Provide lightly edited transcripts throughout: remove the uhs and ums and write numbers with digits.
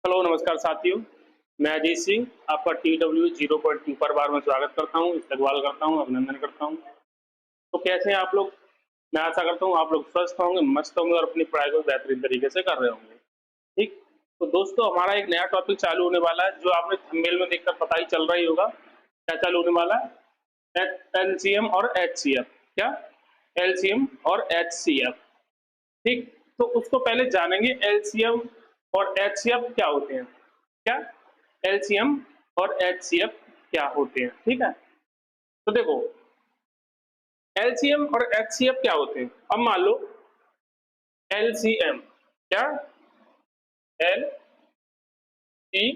Hello नमस्कार साथियों, मैं अजीत सिंह आपका TW 0.2 पर बार में स्वागत करता हूँ, इस्तकबाल करता हूँ, अभिनंदन करता हूँ। तो कैसे हैं आप लोग? मैं आशा करता हूँ आप लोग स्वस्थ होंगे, मस्त होंगे और अपनी पढ़ाई को बेहतरीन तरीके से कर रहे होंगे। ठीक? तो दोस्तों हमारा एक नया टॉपिक चालू होने वाला है जो आपने थंबनेल में देखकर पता ही चल रहा ही होगा। क्या चालू होने वाला है? एलसीएम और एचसीएफ। क्या? एलसीएम और एचसीएफ। ठीक? तो उसको पहले जानेंगे एलसीएम और एचसीएफ क्या होते हैं। क्या? एलसीएम और एचसीएफ क्या होते हैं। ठीक है, तो देखो एलसीएम और एचसीएफ क्या होते हैं। अब मान लो एलसीएम, क्या? एल सी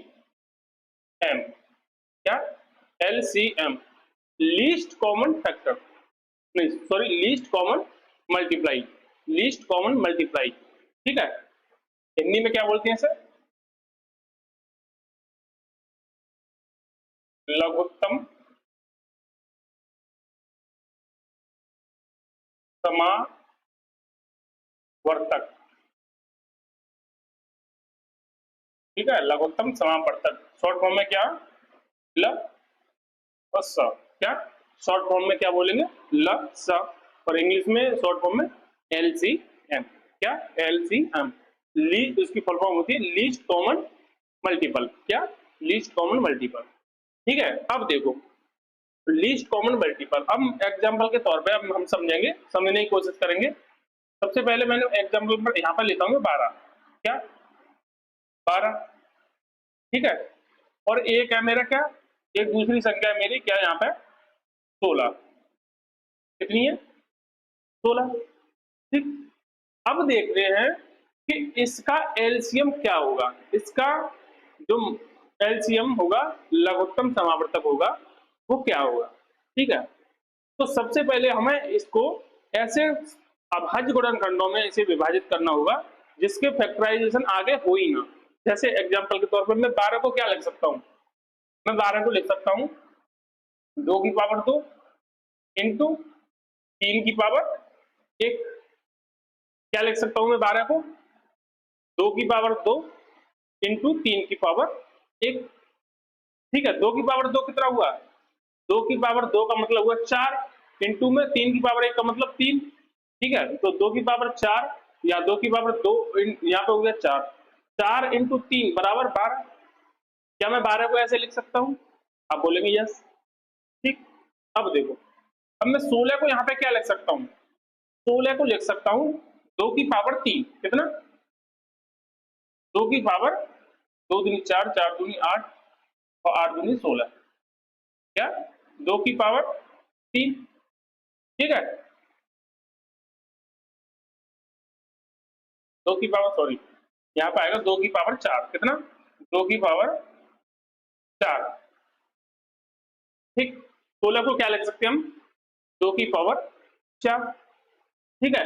एम, क्या? एलसीएम, लीस्ट कॉमन फैक्टर, नहीं sorry, least common multiply, least common multiply. ठीक है, हिंदी में क्या बोलते हैं सर? लघुत्तम समावर्तक। ठीक है, लघुत्तम समावर्तक शॉर्ट फॉर्म में क्या? ल और स। क्या शॉर्ट फॉर्म में क्या बोलेंगे? ल स। और इंग्लिश में शॉर्ट फॉर्म में एलसीएम। क्या? एलसीएम, ली उसकी फुल फॉर्म होती है लीस्ट कॉमन मल्टीपल। क्या? Least common multiple. ठीक है, अब देखो लीस्ट कॉमन मल्टीपल, अब एग्जांपल के तौर पे अब हम समझेंगे, समझने की कोशिश करेंगे। सबसे पहले मैंने एग्जांपल पर यहाँ पर लेता हूँ 12। क्या? 12। ठीक है, और एक है मेरा क्या, एक दूसरी संख्या है मेरी क्या यहाँ पे 16। कितनी है? 16। ठीक, अब देख रहे हैं कि इसका एलसीएम क्या होगा। इसका जो एलसीएम होगा, लघुत्तम समावर्तक होगा, वो क्या होगा। ठीक है, तो सबसे पहले हमें इसको ऐसे अभाज्य गुणनखंडों में इसे विभाजित करना होगा जिसके फैक्टराइजेशन आगे हो ही ना। जैसे एग्जांपल के तौर पर मैं 12 को क्या लिख सकता हूँ? मैं 12 को लिख सकता हूँ 2 की पावर 2 इंटू 3 की पावर 1। क्या लिख सकता हूँ मैं 12 को? 2 की पावर 2 इंटू 3 की पावर 1। ठीक है, 2 की पावर 2 कितना हुआ? 2 की पावर 2 का मतलब हुआ 4 इंटू में 3 की पावर 1 का मतलब 3। ठीक है, तो 2 की पावर 4 या 2 की पावर 2 यहाँ पे हो गया 4, 4 इंटू 3 बराबर 12। क्या मैं 12 को ऐसे लिख सकता हूँ? आप बोलेंगे यस। ठीक, अब देखो, अब मैं 16 को यहाँ पे क्या लिख सकता हूँ? 16 को लिख सकता हूँ 2 की पावर 3। कितना? 2 की पावर 2 दूनी 4, 4 दूनी 8 और 8 दूनी 16। क्या? 2 की पावर 3। ठीक है, 2 की पावर सॉरी यहाँ पे आएगा 2 की पावर 4। कितना? 2 की पावर 4। ठीक, 16 को क्या लिख सकते हैं हम? 2 की पावर 4। ठीक है,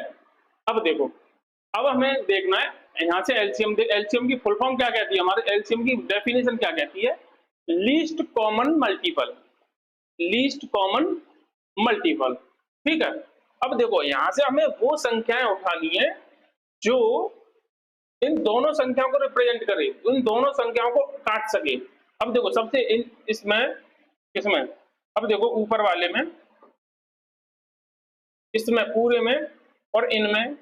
अब देखो, अब हमें देखना है यहाँ से एलसीएम। एलसीएम की फुल फॉर्म क्या कहती है? हमारे एलसीएम की डेफिनेशन क्या कहती है? Least common multiple, least common multiple. ठीक है, अब देखो यहाँ से हमें वो संख्याएं उठानी है जो इन दोनों संख्याओं को रिप्रेजेंट करे, इन दोनों संख्याओं को काट सके। अब देखो सबसे इसमें किसमें, अब देखो ऊपर वाले में, इसमें पूरे में और इनमें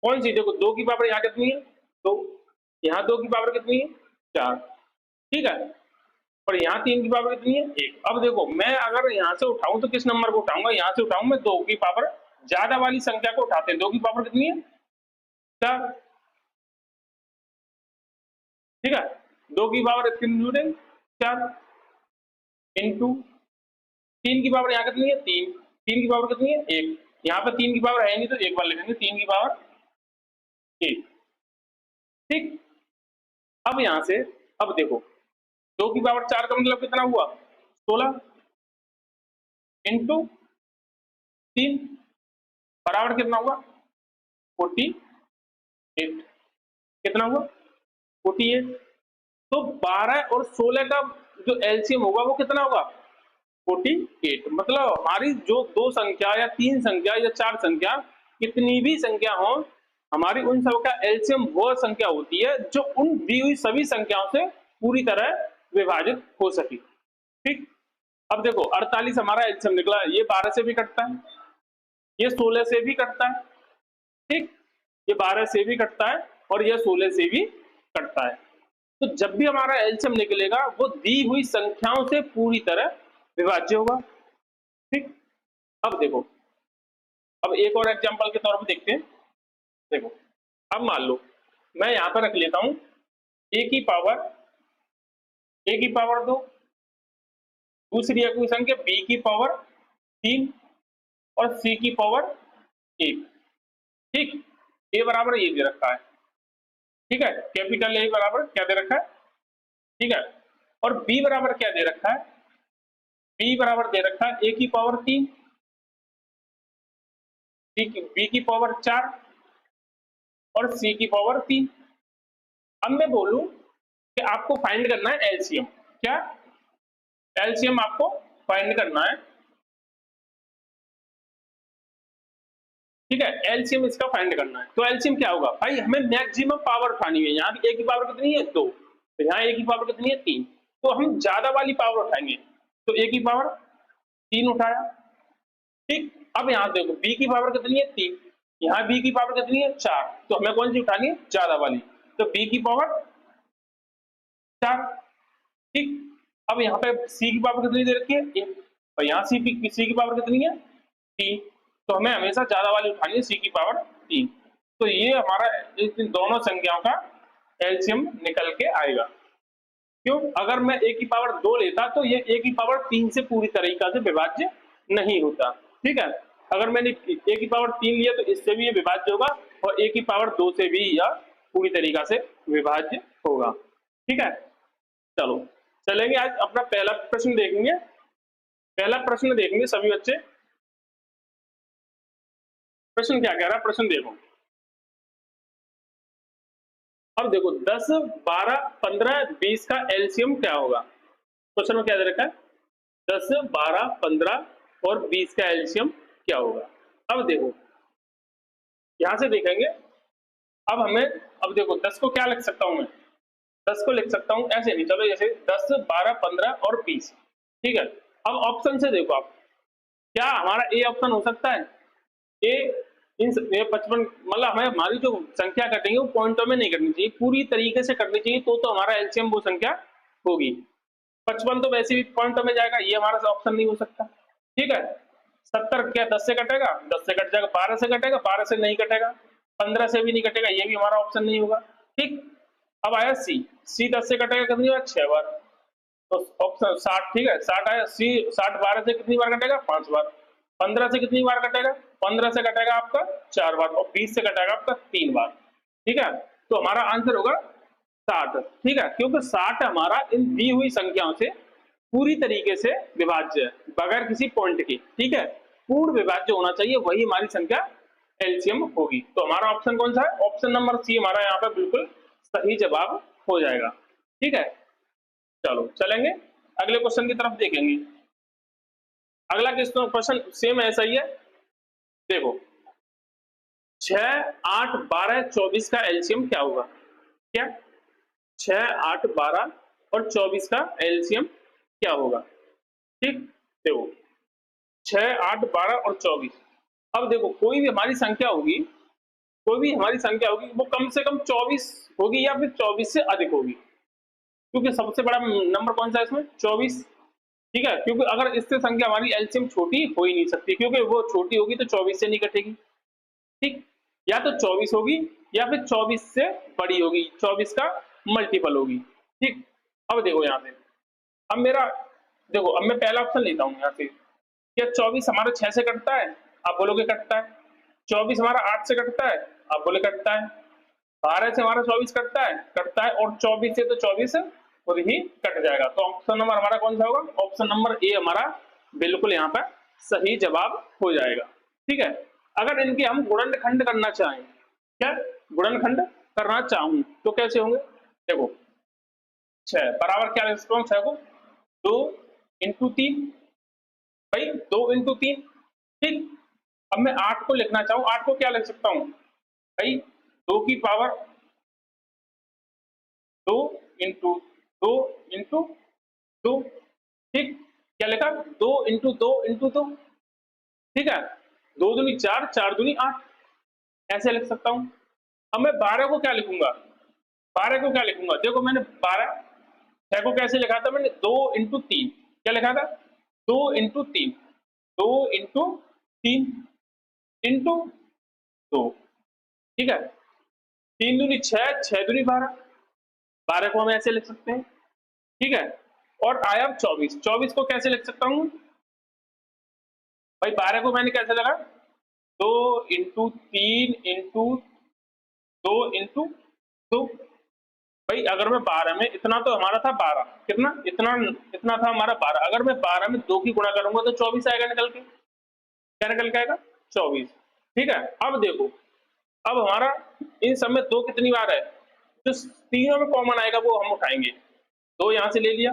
कौन सी? देखो 2 की पावर यहाँ कितनी है? 2। यहाँ 2 की पावर कितनी है? 4। ठीक है, और यहाँ 3 की पावर कितनी है? 1। अब देखो मैं अगर यहाँ से उठाऊं तो किस नंबर को उठाऊंगा? यहाँ से उठाऊं मैं 2 की पावर ज्यादा वाली संख्या को उठाते हैं। 2 की पावर कितनी है? 4। ठीक है, 2 की पावर कितनी? 4 इंटू 3 की पावर यहाँ कितनी है? 3। 3 की पावर कितनी है? 1। यहाँ पे 3 की पावर है नहीं तो एक बार लिखेंगे 3 की पावर 1। ठीक, अब यहाँ से अब देखो 2 की पावर 4 का मतलब कितना हुआ? 16 इंटू 3 बराबर कितना हुआ? 48। कितना हुआ? 48। तो 12 और 16 का जो एलसीएम होगा वो कितना होगा? 48। मतलब हमारी जो दो संख्या या तीन संख्या या चार संख्या, कितनी भी संख्या हो, हमारी उन सब का एलसीएम वह संख्या होती है जो उन दी हुई सभी संख्याओं से पूरी तरह विभाजित हो सके। ठीक, अब देखो 48 हमारा एलसीएम निकला, ये 12 से भी कटता है, ये 16 से भी कटता है। ठीक, ये 12 से भी कटता है और ये 16 से भी कटता है। तो जब भी हमारा एलसीएम निकलेगा वो दी हुई संख्याओं से पूरी तरह विभाज्य होगा। ठीक, अब देखो, अब एक और एग्जांपल के तौर पर देखते हैं। देखो, अब मान लो मैं यहां पर रख लेता हूं ए की पावर 2, दूसरी इक्वेशन के बी की पावर 3 और सी की पावर 1। ठीक, ए बराबर ये दे रखा है। ठीक है, कैपिटल ए बराबर क्या दे रखा है, ठीक है, और बी बराबर क्या दे रखा है, बी बराबर दे रखा है ए की पावर 3, बी की पावर 4 और सी की पावर 3। अब मैं बोलूं कि आपको फाइंड करना है एलसीएम। क्या एलसीएम आपको फाइंड करना है, ठीक है, एलसीएम इसका फाइंड करना है। तो एलसीएम क्या होगा भाई, हमें मैक्सिमम पावर उठानी है। यहाँ ए की पावर कितनी है 2, तो यहाँ ए की पावर कितनी है 3, तो हम ज्यादा वाली पावर उठाएंगे। तो ए की पावर 3 उठाया। ठीक, अब यहाँ देखो बी की पावर कितनी है 3, यहाँ बी की पावर कितनी है 4, तो हमें कौन सी उठानी है, ज्यादा वाली, तो बी की पावर 4। ठीक, अब यहाँ पे सी की पावर कितनी दे रखी है 1, और यहाँ सी की पावर कितनी है 3, तो हमें हमेशा ज्यादा वाली उठानी है सी की पावर 3। तो ये हमारा इन दोनों संख्याओं का एलसीएम निकल के आएगा। क्यों, अगर मैं ए की पावर 2 लेता तो ये ए की पावर 3 से पूरी तरीका से विभाज्य नहीं होता। ठीक है, अगर मैंने ए की पावर 3 लिया तो इससे भी ये विभाज्य होगा और ए की पावर 2 से भी यह पूरी तरीका से विभाज्य होगा। ठीक है, चलो चलेंगे, आज अपना पहला प्रश्न देखेंगे। पहला प्रश्न देखेंगे सभी बच्चे, प्रश्न क्या कह रहा है, प्रश्न देखो। अब देखो 10, 12, 15, 20 का एलसीएम क्या होगा। क्वेश्चन में क्या दे रखा है, 10, 12, 15 और 20 का एलसीएम क्या होगा। अब देखो यहां से देखेंगे, अब हमें, अब देखो 10 को क्या लिख सकता हूं मैं, 10 को लिख सकता हूं ऐसे नहीं, चलो जैसे 10, 12, 15 और 20। ठीक है, अब ऑप्शन से देखो आप, क्या हमारा ए ऑप्शन हो सकता है, ए इन 55, मतलब हमें हमारी जो संख्या कटेंगे वो पॉइंटों में नहीं करनी चाहिए, पूरी तरीके से करनी चाहिए, तो हमारा एलसीएम वो संख्या होगी। 55 तो वैसे भी पॉइंटों में जाएगा, ये हमारा ऑप्शन नहीं हो सकता। ठीक है, 70 क्या 10 से कटेगा, 10 से कट जाएगा, 12 से कटेगा, 12 से नहीं कटेगा, 15 से भी नहीं कटेगा, ये भी हमारा ऑप्शन नहीं होगा। ठीक, अब आया सी 10 से कटेगा कितनी बार, 6 बार, तो ऑप्शन 60। ठीक है, 60 आया, सी 60 12 से कितनी बार कटेगा, 5 बार, 15 से कितनी बार कटेगा, 15 से कटेगा आपका 4 बार और 20 से कटेगा आपका 3 बार। ठीक है, तो हमारा आंसर होगा 60। ठीक है, क्योंकि 60 हमारा इन दी हुई संख्याओं से पूरी तरीके से विभाज्य है, बगैर किसी पॉइंट के। ठीक है, पूर्ण विभाज्य होना चाहिए, वही हमारी संख्या एलसीएम होगी। तो हमारा ऑप्शन कौन सा है, ऑप्शन नंबर सी हमारा यहाँ पे बिल्कुल सही जवाब हो जाएगा। ठीक है, चलो चलेंगे अगले क्वेश्चन की तरफ देखेंगे। अगला क्वेश्चन सेम ऐसा ही है। देखो 6, 8, 12, 24 का एलसीएम क्या होगा। क्या 6, 8, 12 और 24 का एलसीएम क्या होगा। ठीक, देखो 6, 8, 12 और 24। अब देखो कोई भी हमारी संख्या होगी, कोई भी हमारी संख्या होगी वो कम से कम 24 होगी या फिर 24 से अधिक होगी, क्योंकि सबसे बड़ा नंबर कौन सा है इसमें, 24। ठीक है, क्योंकि अगर इससे संख्या हमारी एलसीएम छोटी हो ही नहीं सकती, क्योंकि वो छोटी होगी तो 24 से नहीं कटेगी। ठीक, या तो 24 होगी या फिर 24 से बड़ी होगी, 24 का मल्टीपल होगी। ठीक, अब देखो यहाँ से, अब मेरा देखो, अब मैं पहला ऑप्शन लेता हूँ यहाँ से, क्या 24 हमारा 6 से कटता है, आप बोलोगे कटता है। 24 हमारा 8 से कटता है, आप बोले कटता है। 12 से हमारा 24 कटता है और 24 से तो 24 खुद ही कट जाएगा। तो ऑप्शन नंबर हमारा कौन सा होगा, ऑप्शन नंबर ए हमारा बिल्कुल यहाँ पर सही जवाब हो जाएगा। ठीक है, अगर इनके हम गुणनखंड करना चाहें, क्या गुणनखंड करना चाहूं तो कैसे होंगे। देखो 6 बराबर क्या लिख सकता हूँ, 6 को 2 इंटू 3, भाई 2 इंटू 3। ठीक, अब मैं 8 को लिखना चाहूँ, 8 को क्या लिख सकता हूँ भाई, 2 की पावर 2 इंटू 2 इंटू 2, ठीक, क्या लिखा 2 इंटू 2 इंटू 2, ठीक है, 2 दूनी 4, 4 दूनी 8, ऐसे लिख सकता हूं। अब मैं 12 को क्या लिखूंगा, 12 को क्या लिखूंगा, देखो मैंने 12 6 को कैसे लिखा था मैंने, 2 इंटू 3, क्या लिखा था 2 इंटू 3, 2 इंटू 3 इंटू 2, ठीक है, 3 दूनी 6, 6 दूनी 12, 12 को हम ऐसे लिख सकते हैं, ठीक है। और आया 24, 24 को कैसे लिख सकता हूं भाई, 12 को मैंने कैसे लगा 2 इंटू 3 इंटू 2 इंटू 2, भाई अगर मैं 12 में, इतना तो हमारा था 12, कितना इतना इतना था हमारा 12, अगर मैं 12 में 2 की गुणा करूंगा तो 24 आएगा निकल के, क्या निकल के आएगा 24, ठीक है। अब देखो, अब हमारा इन सब में 2 कितनी बार है, जो तीनों में कॉमन आएगा वो हम उठाएंगे, 2 यहां से ले लिया,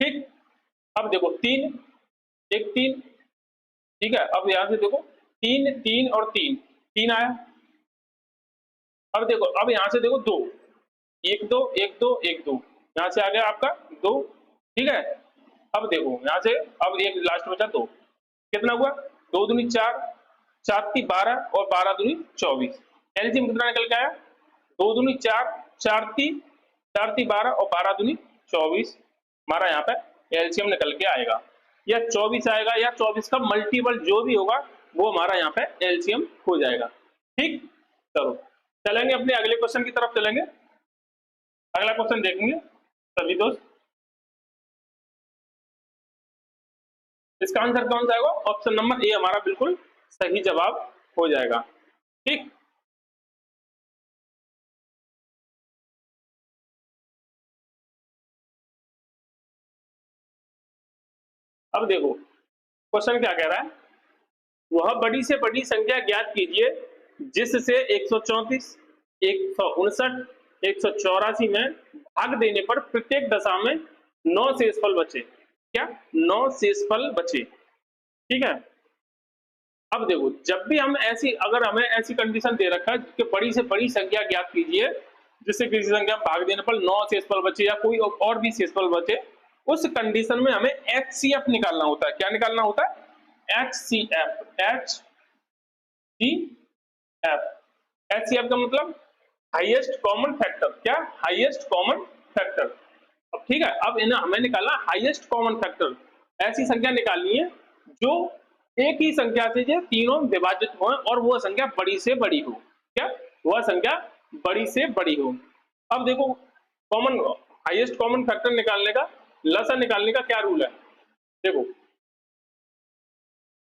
ठीक। अब देखो 3 एक 3, ठीक है, अब यहां से देखो 3 3 और 3 3 आया, अब देखो, अब यहां से देखो 2 1 2 1 2 1 2, यहां से आ गया आपका 2, ठीक है। अब देखो यहां से, अब एक लास्ट बचा 2, कितना हुआ 2 दूनी 4, 4 की 12 और 12 दूनी 24, एलसीएम कितना निकल के आया 2 दूनी 4, 4 ती 12 और 12 दूनी 24, हमारा यहाँ पे एलसीएम निकल के आएगा, या 24 आएगा या 24 का मल्टीपल जो भी होगा वो हमारा यहाँ पे एलसीएम हो जाएगा, ठीक। चलो चलेंगे अपने अगले क्वेश्चन की तरफ चलेंगे, अगला क्वेश्चन देखेंगे सभी दोस्त। इसका आंसर कौन सा आएगा, ऑप्शन नंबर ए हमारा बिल्कुल सही जवाब हो जाएगा, ठीक। अब देखो क्वेश्चन क्या कह रहा है, वह बड़ी से बड़ी संख्या ज्ञात कीजिए जिससे 134, 159, 184 में भाग देने पर प्रत्येक दशा में 9 शेषफल बचे, क्या 9 शेषफल बचे, ठीक है। अब देखो जब भी हम ऐसी, अगर हमें ऐसी कंडीशन दे रखा है कि बड़ी से बड़ी संख्या ज्ञात कीजिए जिससे किसी संख्या भाग देने पर 9 शेषफल बचे या कोई और भी शेषफल बचे, उस कंडीशन में हमें एचसीएफ निकालना होता है, क्या निकालना होता है एचसीएफ, एचसीएफ का मतलब हाईएस्ट कॉमन फैक्टर, क्या हाईएस्ट कॉमन फैक्टर। अब ठीक है, अब इन्हें हमें निकालना हाईएस्ट कॉमन फैक्टर, ऐसी संख्या निकालनी है जो एक ही संख्या से जो तीनों विभाजित हो और वो संख्या बड़ी से बड़ी हो, क्या वह संख्या बड़ी से बड़ी हो। अब देखो कॉमन, हाईएस्ट कॉमन फैक्टर निकालने का, लसा निकालने का क्या रूल है, देखो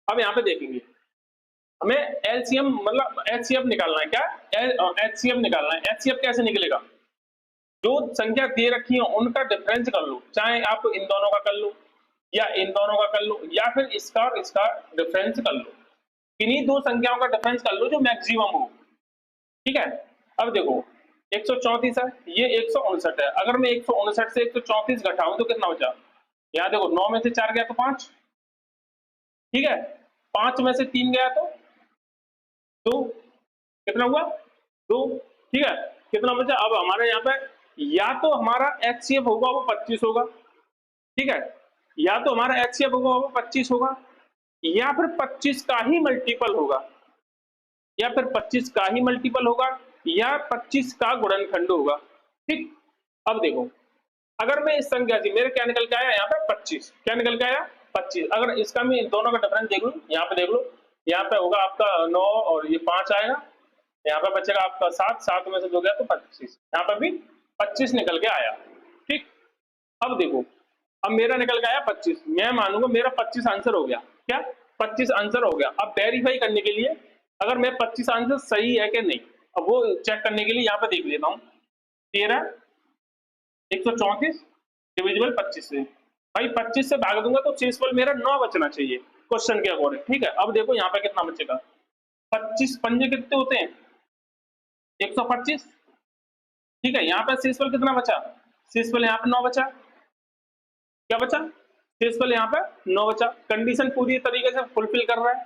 अब यहाँ पे देखेंगे हमें एलसीएम मतलब एचसीएफ निकालना है, क्या एचसीएफ निकालना है। एचसीएफ कैसे निकलेगा, जो संख्या दे रखी है उनका डिफरेंस कर लो, चाहे आप इन दोनों का कर लो या इन दोनों का कर लो या फिर इसका और इसका डिफरेंस कर लो, किन्हीं दो संख्याओं का डिफरेंस कर लो जो मैक्सिमम हो, ठीक है। अब देखो 134 है, ये 159 है, अगर मैं 159 से 134 घटाऊं तो कितना बचा, यहाँ देखो 9 में से 4 गया तो 5, ठीक है, 5 में से 3 गया तो 2, कितना हुआ 2, ठीक है, कितना बचा। अब हमारे यहाँ पे या तो हमारा एचसीएफ होगा वो 25 होगा, ठीक है, या तो हमारा एचसीएफ होगा वो 25 होगा या फिर 25 का ही मल्टीपल होगा, या फिर 25 का ही मल्टीपल होगा या 25 का गुणनखंड होगा, ठीक। अब देखो अगर मैं इस संख्या से, मेरे क्या निकल के आया यहाँ पे 25, क्या निकल के आया 25, अगर इसका भी दोनों का डिफरेंस देख लो, यहाँ पे देख लो, यहाँ पे होगा आपका 9 और ये 5 आएगा, यहाँ पे बचेगा आपका 7, 7 में से 2 गया तो 25, यहाँ पे भी 25 निकल के आया, ठीक। अब देखो अब मेरा निकल के आया 25, मैं मानूंगा मेरा 25 आंसर हो गया, क्या 25 आंसर हो गया। अब वेरीफाई करने के लिए अगर मैं 25 आंसर सही है कि नहीं, अब वो चेक करने के लिए यहाँ पे देख लेता हूँ, 13 134 डिविजिबल 25 से, भाई 25 से भाग दूंगा तो शेषफल मेरा 9 बचना चाहिए क्वेश्चन के अकॉर्डिंग, ठीक है। अब देखो यहाँ पे कितना बचेगा, 25 पंजे कितने होते हैं 125, ठीक है, यहाँ पे शेषफल कितना बचा, शेषफल यहाँ पे 9 बचा, क्या बचा शेषफल यहाँ पे 9 बचा, कंडीशन पूरी तरीके से फुलफिल कर रहा है,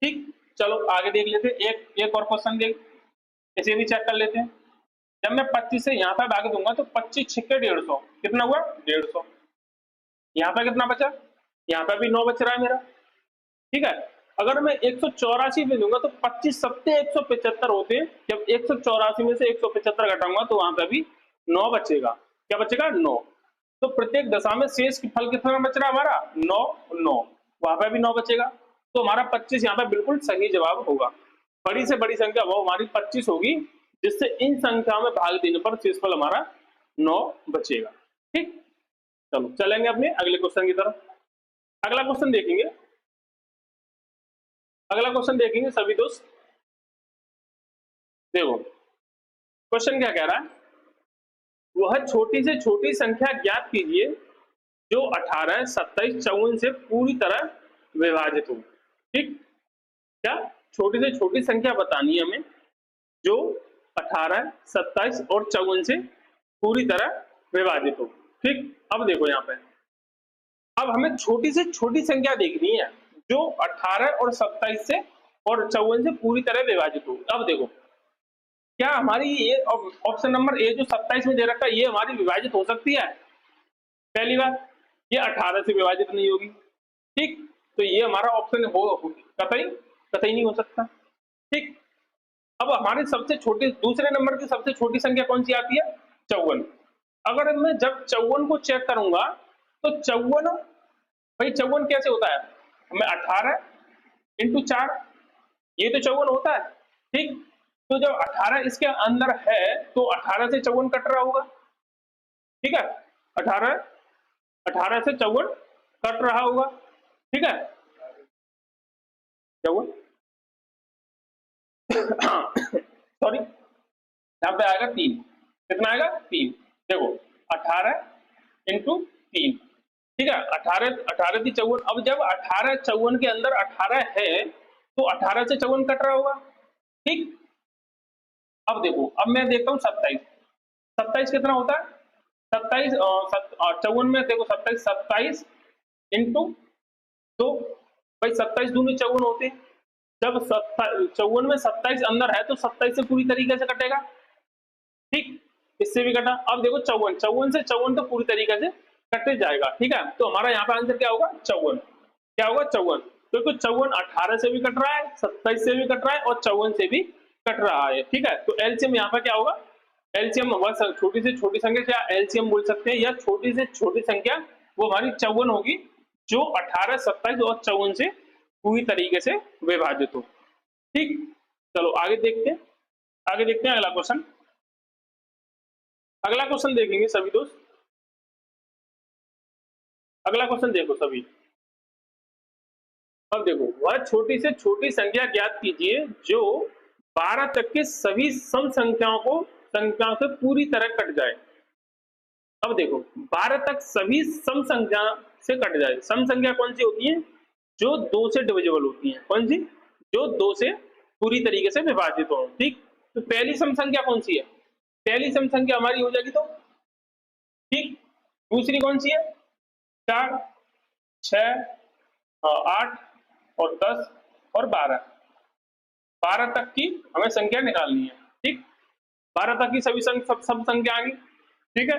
ठीक। चलो आगे देख लेते एक और क्वेश्चन देख, इसे भी चेक कर लेते हैं। जब मैं 25 से यहाँ पे भाग दूंगा तो 25 छिक्के 150, कितना हुआ 150। यहाँ पे कितना बचा, यहाँ पे भी 9 बच रहा है मेरा, ठीक है। अगर मैं 184 में दूंगा तो 25 सत्ते 175 होते हैं, जब 184 में से 175 घटाऊंगा तो वहां पे भी 9 बचेगा। क्या बचेगा 9। तो प्रत्येक दशा में शेष की फल कितना बच रहा है हमारा 9 9, वहां पे भी 9 बचेगा। तो हमारा 25 यहाँ पे बिल्कुल सही जवाब होगा। बड़ी से बड़ी संख्या वो हमारी 25 होगी, जिससे इन संख्याओं में भाग देने पर शेषफल हमारा 9 बचेगा। ठीक, चलो चलेंगे अपने अगले क्वेश्चन की तरफ। अगला क्वेश्चन देखेंगे, अगला क्वेश्चन देखेंगे सभी दोस्त। देखो क्वेश्चन क्या कह रहा है, वह छोटी से छोटी संख्या ज्ञात कीजिए जो 18, 27, 54 से पूरी तरह विभाजित हो। ठीक, क्या छोटी से छोटी संख्या बतानी है हमें जो 18, 27 और 54 से पूरी तरह विभाजित हो। ठीक, अब देखो यहाँ पे, अब हमें छोटी से छोटी संख्या देखनी है जो 18 और 27 से और 54 से पूरी तरह विभाजित हो। अब देखो क्या हमारी ये ऑप्शन नंबर ए जो 27 में दे रखा है ये हमारी विभाजित हो सकती है? पहली बात ये 18 से विभाजित नहीं होगी। ठीक, तो ये हमारा ऑप्शन हो कतई कतई नहीं हो सकता। ठीक, अब हमारी सबसे छोटी दूसरे नंबर की सबसे छोटी संख्या कौन सी आती है 54। अगर मैं जब 54 को चेक करूंगा तो 54 भाई 54 कैसे होता है, हमें 18 इंटू 4 ये तो 54 होता है। ठीक, तो जब 18 इसके अंदर है तो 18 से 54 कट रहा होगा। ठीक है, 18 18 से 54 कट रहा होगा। ठीक है, 54 सॉरी यहाँ पे आएगा 3, कितना आएगा 3। देखो 18 इंटू 3, ठीक है 18 18 थी 54। अब जब 18 54 के अंदर 18 है तो 18 से 54 कट रहा होगा। ठीक, अब देखो अब मैं देखता हूँ 27 27 कितना होता है 27 54 में देखो 27 27 इंटू 2 भाई 27 दूनी 54 होते हैं। जब 54 में 27 अंदर है तो 27 से पूरी तरीके से कटेगा। ठीक, इससे भी कटा। अब देखो 54 54 से 54 तो पूरी तरीके से कटे जाएगा। ठीक है, तो हमारा यहाँ पे आंसर क्या होगा 54। क्या होगा 54, क्योंकि 54 18 से भी कट रहा है, 27 से भी कट रहा है और 54 से भी कट रहा है। ठीक है, तो एलसीएम यहाँ पे क्या होगा, एलसीएम छोटी से छोटी संख्या क्या एलसीएम बोल सकते हैं, या छोटी से छोटी संख्या वो हमारी 54 होगी जो 18, 27 और 54 से पूरी तरीके से विभाजित हो। ठीक, चलो आगे देखते हैं, आगे देखते हैं अगला क्वेश्चन। अगला क्वेश्चन देखेंगे सभी दोस्त। अगला क्वेश्चन देखो सभी। अब देखो वह छोटी से छोटी संख्या ज्ञात कीजिए जो 12 तक के सभी सम संख्याओं से पूरी तरह कट जाए। अब देखो 12 तक सभी सम संख्या से कट जाए। सम संख्या कौन सी होती है, जो 2 से डिविजिबल होती है। कौन सी, जो 2 से पूरी तरीके से विभाजित हो। ठीक, तो पहली सम संख्या कौन सी है, पहली सम संख्या हमारी हो जाएगी तो। ठीक, दूसरी कौन सी है 4, 6, 8 और 10 और 12 12 तक की हमें संख्या निकालनी है। ठीक, 12 तक की सभी सब संख्या आ गई। ठीक है,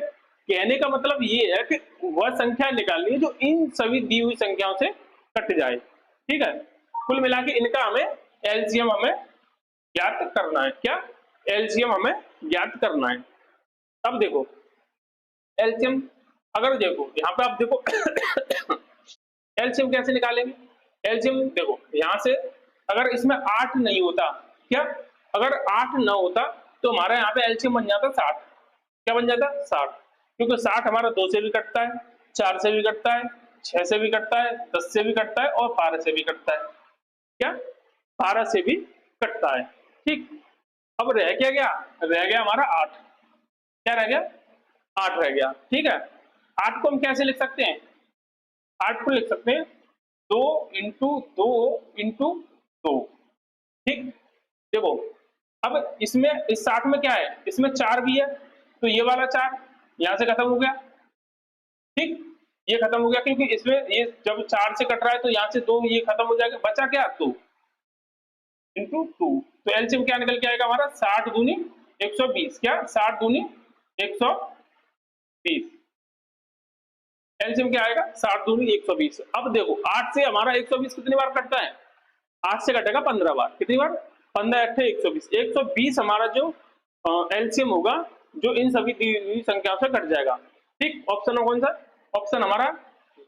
कहने का मतलब ये है कि वह संख्या निकालनी है जो इन सभी दी हुई संख्याओं से कट जाए। ठीक है, कुल मिला के इनका हमें एलसीएम हमें ज्ञात करना है। क्या एलसीएम हमें ज्ञात करना है। अब देखो एलसीएम, अगर देखो यहाँ पे आप देखो एलसीएम कैसे निकालेंगे। एलसीएम देखो यहाँ से अगर इसमें 8 नहीं होता, क्या अगर 8 ना होता तो हमारा यहाँ पे एलसीएम बन जाता 60। क्या बन जाता 60, क्योंकि 60 हमारा 2 से भी कटता है, 4 से भी कटता है, 6 से भी कटता है, 10 से भी कटता है और 12 से भी कटता है। क्या 12 से भी कटता है। ठीक, अब रह क्या गया, रह गया हमारा 8। क्या रह गया 8 रह गया। ठीक है, 8 को हम कैसे लिख सकते हैं, 8 को लिख सकते हैं 2 इंटू 2 इंटू 2। ठीक, देखो अब इसमें इस 60 में क्या है, इसमें 4 भी है तो ये वाला 4 यहां से खत्म हो गया। ठीक, ये खत्म हो गया क्योंकि इसमें ये जब 4 से कट रहा है तो यहाँ से 2 ये खत्म हो जाएगा, बचा क्या 2। इंटू टू, तो एलसीएम क्या निकल के आएगा हमारा 60 दूनी 120, क्या 60 दूनी 120, एलसीएम क्या आएगा 60 दूनी 120। अब देखो 8 से हमारा 120 कितनी बार कटता है, 8 से कटेगा 15 बार, कितनी बार 15 अट्ठे 120, 120 हमारा जो एलसीएम होगा जो इन सभी दी हुई संख्याओं से कट जाएगा। ठीक, ऑप्शन कौन सा, ऑप्शन हमारा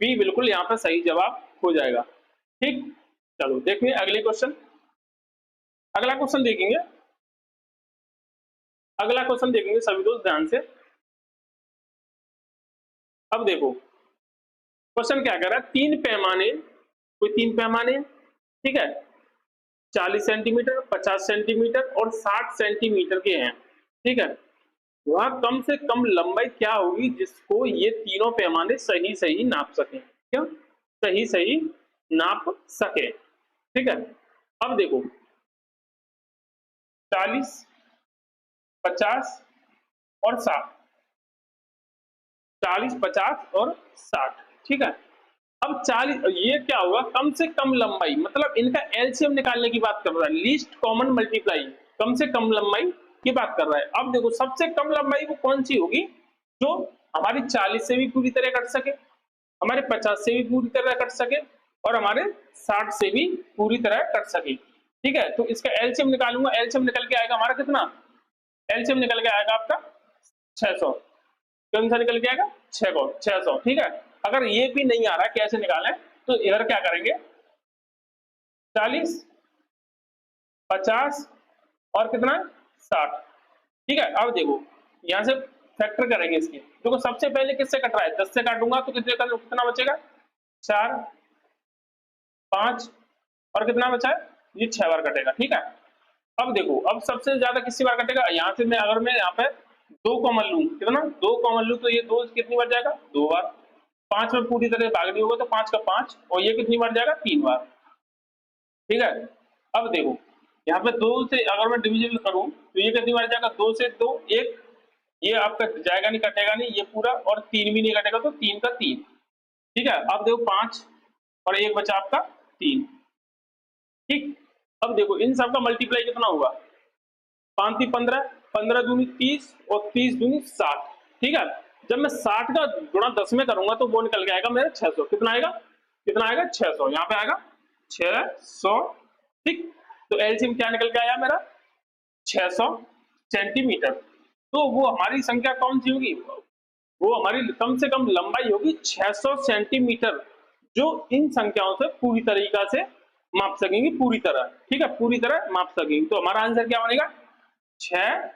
बी बिल्कुल यहाँ पे सही जवाब हो जाएगा। ठीक, चलो देखिए अगले क्वेश्चन, अगला क्वेश्चन देखेंगे, अगला क्वेश्चन देखेंगे सभी दोस्त ध्यान से। अब देखो क्वेश्चन क्या कह रहा है, तीन पैमाने, कोई तीन पैमाने, ठीक है, 40 सेंटीमीटर, 50 सेंटीमीटर और 60 सेंटीमीटर के हैं, ठीक है, वह कम से कम लंबाई क्या होगी जिसको ये तीनों पैमाने सही सही नाप सकें, क्यों सही सही नाप सके, ठीक है। अब देखो 40, 50 और 60, 40, 50 और 60, ठीक है। अब 40, ये क्या होगा कम से कम लंबाई, मतलब इनका एलसीएम निकालने की बात कर रहा है, लीस्ट कॉमन मल्टीप्लाई, कम से कम लंबाई की बात कर रहा है। अब देखो सबसे कम लंबाई वो कौन सी होगी, जो हमारी 40 से भी पूरी तरह कट सके, हमारे 50 से भी पूरी तरह कट सके और हमारे 60 से भी पूरी तरह कट सके, ठीक है। तो इसका एलसीएम निकालूंगा, एलसीएम निकल के आएगा हमारा कितना, एलसीएम निकल के आएगा आपका 600, कौन सा निकल के आएगा 600, ठीक है। अगर ये भी नहीं आ रहा कैसे निकालें, तो इधर क्या करेंगे 40, 50 और कितना 60, ठीक है। अब देखो यहां से फैक्टर करेंगे इसकी, देखो सबसे पहले किससे कट रहा है, 10 से काटूंगा तो कितना बचेगा 4, 5 और कितना बचा है, ये 6 बार कटेगा, ठीक है। अब देखो अब सबसे ज्यादा किसी बार कटेगा, यहाँ से मैं अगर मैं यहाँ पे 2 कॉमन लूं, कितना 2 कॉमन लूं तो ये 2 कितनी बार जाएगा 2 बार, 5 में पूरी तरह भागनी होगा तो 5 का 5 और ये कितनी बार जाएगा 3 बार, ठीक है। अब देखो यहाँ पे 2 से अगर मैं डिविजन करूं तो ये कितनी बार जाएगा, 2 से 2 1, ये आपका जाएगा नहीं कटेगा नहीं ये पूरा, और 3 भी नहीं कटेगा तो 3 का 3, ठीक है। अब देखो 5 और 1 बचा आपका 3, ठीक। अब देखो इन सबका मल्टीप्लाई कितना होगा, 5 × 15, 15 दूनी 30 और 30 दूनी 60, ठीक है। जब मैं 60 का गुणा 10 में करूंगा तो वो निकल के आएगा मेरा 600, कितना आएगा, कितना आएगा 600, यहाँ पे आएगा 600, ठीक। तो एलसीएम क्या निकल के आया मेरा 600 सेंटीमीटर, तो वो हमारी संख्या कौन सी होगी, वो हमारी कम से कम लंबाई होगी 600 सेंटीमीटर, जो इन संख्याओं से पूरी तरीका से माप सकेंगे, पूरी तरह, ठीक है, पूरी तरह माप सकेंगे। तो हमारा आंसर क्या बनेगा 6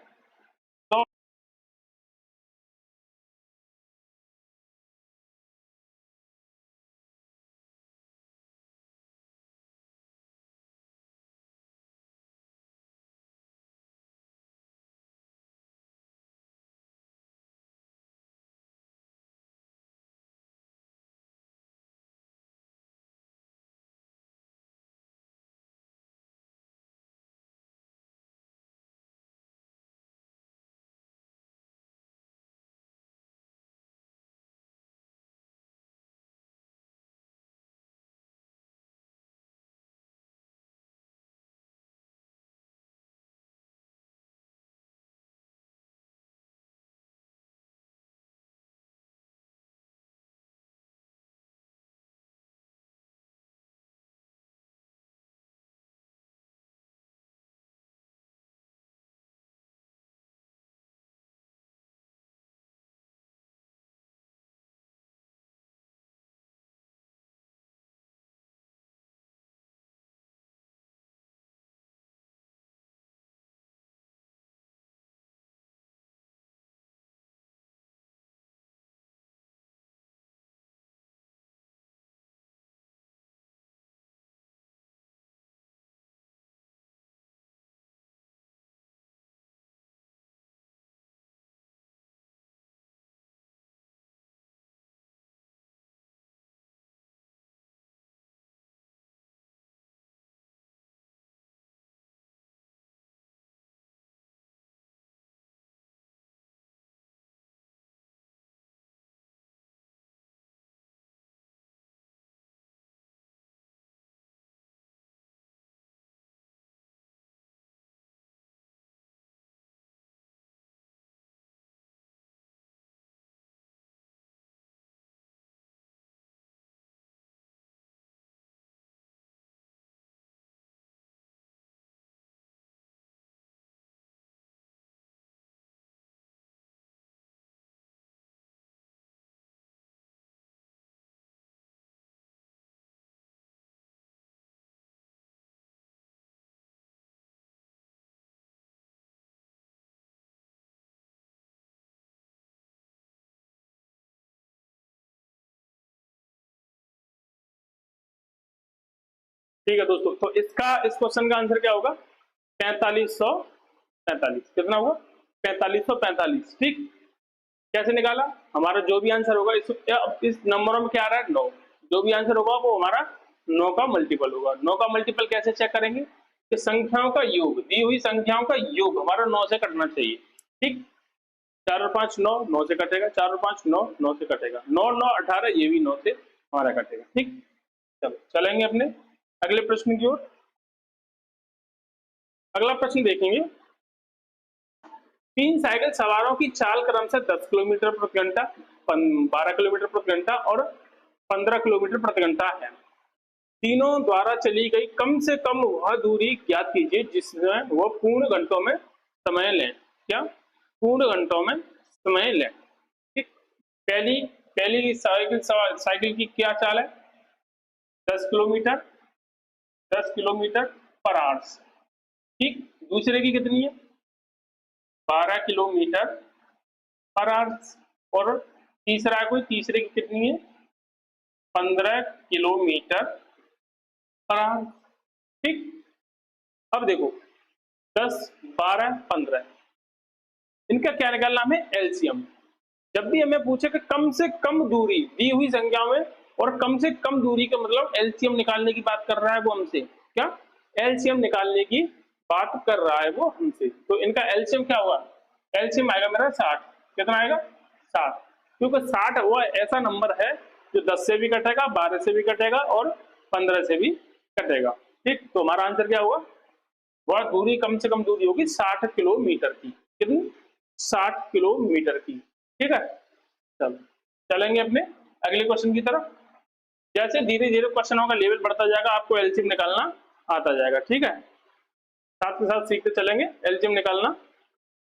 ठीक है दोस्तों, तो इसका इस क्वेश्चन का आंसर क्या होगा? 4545। कितना होगा? 4545। ठीक, कैसे निकाला? हमारा जो भी आंसर होगा इस नंबरों में क्या आ रहा है? 9। जो भी आंसर होगा वो हमारा 9 का मल्टीपल होगा। 9 का मल्टीपल कैसे चेक करेंगे? कि संख्याओं का योग, दी हुई संख्याओं का योग हमारा 9 से कटना चाहिए। ठीक, 4 और 5 9, 9 से कटेगा। 4 और 5 9, 9 से कटेगा। 9 9 18, ये भी 9 से हमारा कटेगा। ठीक, चलो चलेंगे अपने अगले प्रश्न की ओर। अगला प्रश्न देखेंगे, 3 साइकिल सवारों की चाल क्रम से 10 किलोमीटर प्रति घंटा, 12 किलोमीटर प्रति घंटा और 15 किलोमीटर प्रति घंटा है। तीनों द्वारा चली गई कम से कम वह दूरी ज्ञात कीजिए जिसमें वो पूर्ण घंटों में समय लें। क्या? पूर्ण घंटों में समय लें। ठीक, पहली पहली साइकिल की क्या चाल है? 10 किलोमीटर, 10 किलोमीटर पर आवर। ठीक, दूसरे की कितनी है? 12 किलोमीटर पर आवर। और तीसरा कोई, तीसरे की कितनी है? 15 किलोमीटर पर आवर। ठीक, अब देखो 10 12 15, इनका क्या निकालना हमें? एलसीएम। जब भी हमें पूछे कि कम से कम दूरी दी हुई संख्या में, और कम से कम दूरी का मतलब एलसीएम निकालने की बात कर रहा है वो हमसे। क्या? एलसीएम निकालने की बात कर रहा है वो हमसे। तो इनका एलसीएम क्या हुआ? एलसीएम आएगा मेरा 60। कितना आएगा? 60। क्योंकि 60 वो ऐसा नंबर है जो 10 से भी कटेगा, 12 से भी कटेगा और 15 से भी कटेगा। ठीक, तो हमारा आंसर क्या हुआ? वह दूरी कम से कम दूरी होगी 60 किलोमीटर की। कितनी? 60 किलोमीटर की। ठीक है, चलो चलेंगे अपने अगले क्वेश्चन की तरफ। जैसे धीरे धीरे क्वेश्चनों का लेवल बढ़ता जाएगा, आपको एलसीएम निकालना आता जाएगा। ठीक है, साथ के साथ सीखते चलेंगे एलसीएम निकालना।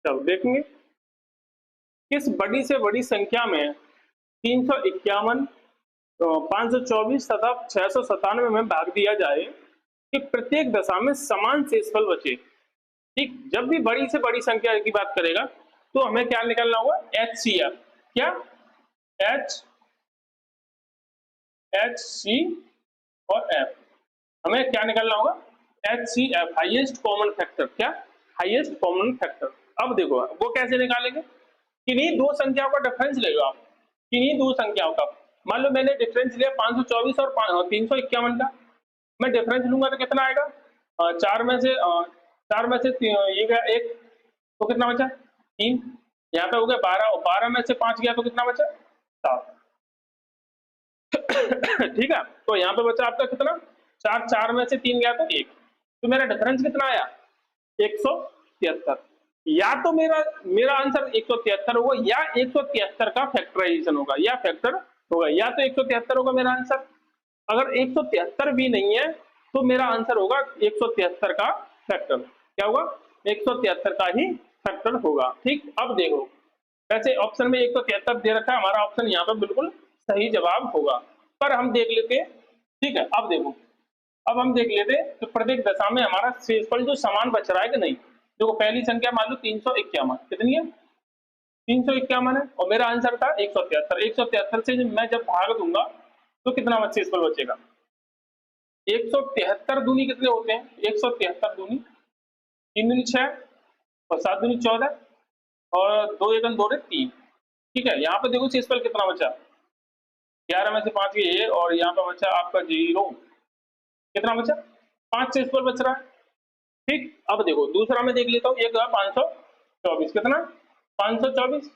चलो देखेंगे, किस बड़ी से बड़ी संख्या में 351, 524 तथा 697 में भाग दिया जाए कि प्रत्येक दशा में समान शेषफल बचे। ठीक, जब भी बड़ी से बड़ी संख्या की बात करेगा तो हमें क्या निकालना होगा? HCF। क्या? HC और F। हमें क्या निकालना होगा? HCF, highest common factor. क्या? Highest common factor. अब देखो वो कैसे निकालेंगे? किन्हीं दो संख्याओं का डिफरेंस ले लो आप। किन्हीं दो संख्याओं का, मान लो मैंने डिफरेंस लिया 524 और 351 का। मैं डिफरेंस लूंगा तो कितना आएगा? 4 में से ये गया 1, तो कितना बचा? 3। यहाँ पे हो गया 12, और 12 में से 5 गया तो कितना बचा? 7। ठीक है, तो यहाँ पे बचा आपका कितना? 4, 4 में से 3 गया तो 1। तो मेरा डिफरेंस कितना आया? 173। या तो मेरा आंसर 173 होगा, या 173 का फैक्टराइजेशन होगा, या फैक्टर होगा, या तो 173 होगा मेरा आंसर। अगर 173 भी नहीं है तो मेरा आंसर होगा 173 का फैक्टर। क्या होगा? 173 का ही फैक्टर होगा। ठीक, अब देखो, वैसे ऑप्शन में 173 दे रखा है, हमारा ऑप्शन यहाँ पे बिल्कुल सही जवाब होगा। पर हम देख लेते हैं। ठीक है, अब देखो, अब हम देख लेते हैं तो प्रत्येक दशा में हमारा शेषफल जो समान बच रहा है कि नहीं। देखो पहली संख्या मान लो 351, कितनी है? 351 है, और मेरा आंसर था 173। 173 से मैं जब भाग दूंगा तो कितना शेषफल बचेगा? 173 दूनी कितने होते हैं? 173 दूनी 3 दूनी 6 और 7 दूनी 14 और 2 एकम 2 3। ठीक है, यहाँ पे देखो शेषफल कितना बचा? 11 में से 5 ये, और यहाँ पे बचा आपका 0। कितना बचा? 5 शेषफल बच रहा है। ठीक, अब देखो दूसरा मैं देख लेता हूँ। एक 524, कितना? 524।